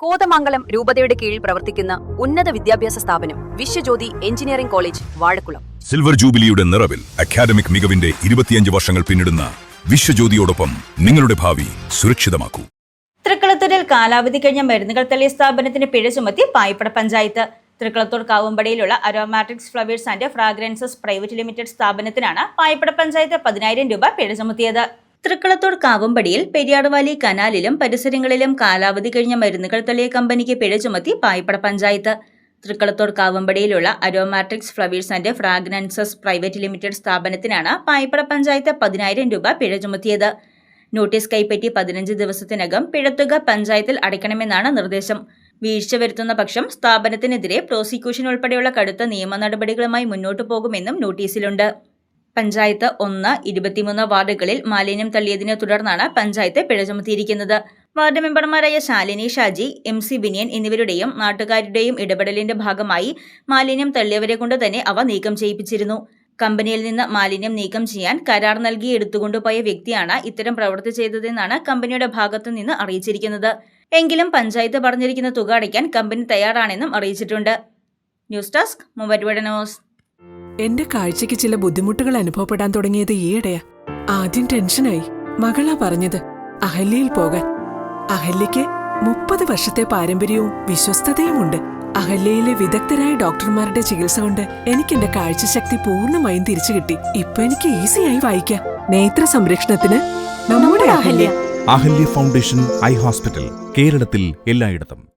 കോതമംഗലം രൂപതയുടെ കീഴിൽ പ്രവർത്തിക്കുന്ന ഉന്നത വിദ്യാഭ്യാസ സ്ഥാപനം Viswajyothi engineering college Vazhakulam. Silver ജൂബിലിയുടെ നിറവിൽ അക്കാദമിക് മികവിന്റെ 25 വർഷങ്ങൾ പിന്നിടുന്ന വിശ്വജ്യോതിയോടൊപ്പം നിങ്ങളുടെ ഭാവി സുരക്ഷിതമാക്കൂ. തൃക്കളത്തൂരിൽ കാലാവധി കഴിഞ്ഞ മരുന്നുകൾ തള്ളിയ സ്ഥാപനത്തിന് പിഴ ചുമത്തി പായിപ്പട പഞ്ചായത്ത്. തൃക്കളത്തൂർ കാവുമ്പടിയിലുള്ള aromatics flowers and fragrances private limited സ്ഥാപനത്തിനാണ് പായിപ്പട പഞ്ചായത്ത് 10,000 രൂപ പിഴ ചുമത്തിയത്. തൃക്കളത്തൂർ കാവുമ്പടിയിൽ പെരിയാർവാലി കനാലിലും പരിസരങ്ങളിലും കാലാവധി കഴിഞ്ഞ മരുന്നുകൾ തള്ളിയ കമ്പനിക്ക് പിഴ ചുമത്തി പായിപ്പട പഞ്ചായത്ത്. തൃക്കളത്തൂർ കാവുമ്പടിയിലുള്ള aromatics flowers and fragrances private limited സ്ഥാപനത്തിനാണ് പായിപ്പട പഞ്ചായത്ത് 10,000 രൂപ പിഴ ചുമത്തിയത്. നോട്ടീസ് കൈപ്പറ്റി 15 ദിവസത്തിനകം പിഴത്തുക പഞ്ചായത്തിൽ അടയ്ക്കണമെന്നാണ് നിർദ്ദേശം. വീഴ്ച വരുത്തുന്ന പക്ഷം സ്ഥാപനത്തിനെതിരെ പ്രോസിക്യൂഷൻ ഉൾപ്പെടെയുള്ള കടുത്ത നിയമ നടപടികളുമായി മുന്നോട്ടു പോകുമെന്നും നോട്ടീസിലുണ്ട്. പഞ്ചായത്ത് 1, 23 വാർഡുകളിൽ മാലിന്യം തള്ളിയതിനെ തുടർന്നാണ് പഞ്ചായത്ത് പിഴ ചുമത്തിയിരിക്കുന്നത്. വാർഡ് മെമ്പർമാരായ ശാലിനി ഷാജി, MC ബിനിയൻ എന്നിവരുടെയും നാട്ടുകാരുടെയും ഇടപെടലിന്റെ ഭാഗമായി മാലിന്യം തള്ളിയവരെ കൊണ്ട് തന്നെ അവ നീക്കം ചെയ്യിപ്പിച്ചിരുന്നു. കമ്പനിയിൽ നിന്ന് മാലിന്യം നീക്കം ചെയ്യാൻ കരാർ നൽകി എടുത്തുകൊണ്ടുപോയ വ്യക്തിയാണ് ഇത്തരം പ്രവൃത്തി ചെയ്തതെന്നാണ് കമ്പനിയുടെ ഭാഗത്തു നിന്ന് അറിയിച്ചിരിക്കുന്നത്. എങ്കിലും പഞ്ചായത്ത് പറഞ്ഞിരിക്കുന്ന തുക അടയ്ക്കാൻ കമ്പനി തയ്യാറാണെന്നും അറിയിച്ചിട്ടുണ്ട്. News desk Muvattupuzha news. എന്റെ കാഴ്ചയ്ക്ക് ചില ബുദ്ധിമുട്ടുകൾ അനുഭവപ്പെടാൻ തുടങ്ങിയത് ഈയിടെയാ. ആദ്യം ടെൻഷനായി. മകളാ പറഞ്ഞത് അഹല്യയിൽ പോകാൻ. അഹല്യയ്ക്ക് 30 വർഷത്തെ പാരമ്പര്യവും വിശ്വസ്തതയുമുണ്ട്. അഹല്യയിലെ വിദഗ്ധരായ ഡോക്ടർമാരുടെ ചികിത്സ കൊണ്ട് എനിക്ക് എന്റെ കാഴ്ചശക്തി പൂർണ്ണമായും തിരിച്ചു കിട്ടി. ഇപ്പൊ എനിക്ക് ഈസിയായി വായിക്കാം. നേത്ര സംരക്ഷണത്തിന് നമ്മുടെ Ahalya. Ahalya foundation eye hospital, കേരളത്തിൽ എല്ലായിടത്തും.